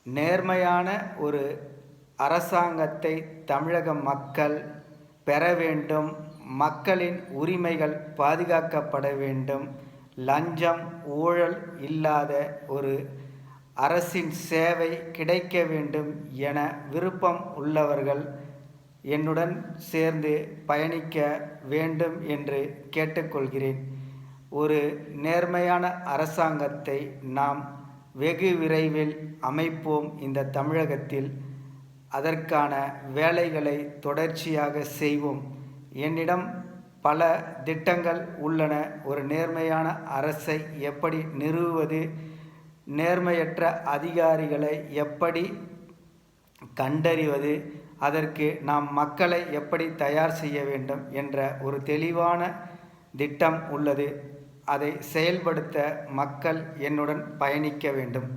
நேர்மையான ஒரு அரசாங்கத்தை தமிழக மக்கள் பெற வேண்டும். மக்களின் உரிமைகள் பாதுகாக்கப்பட வேண்டும். லஞ்சம் ஊழல் இல்லாத ஒரு அரசின் சேவை கிடைக்க வேண்டும் என விருப்பம் உள்ளவர்கள் என்னுடன் சேர்ந்து பயணிக்க வேண்டும் என்று கேட்டுக்கொள்கிறேன். ஒரு நேர்மையான அரசாங்கத்தை நாம் வெகு விரைவில் அமைப்போம். இந்த தமிழகத்தில் அதற்கான வேலைகளை தொடர்ச்சியாக செய்வோம். என்னிடம் பல திட்டங்கள் உள்ளன. ஒரு நேர்மையான அரசை எப்படி நிறுவுவது, நேர்மையற்ற அதிகாரிகளை எப்படி கண்டறிவது, அதற்கு நாம் மக்களை எப்படி தயார் செய்ய வேண்டும் என்ற ஒரு தெளிவான திட்டம் உள்ளது. அதை செயல்படுத்த மக்கள் என்னுடன் பயணிக்க வேண்டும்.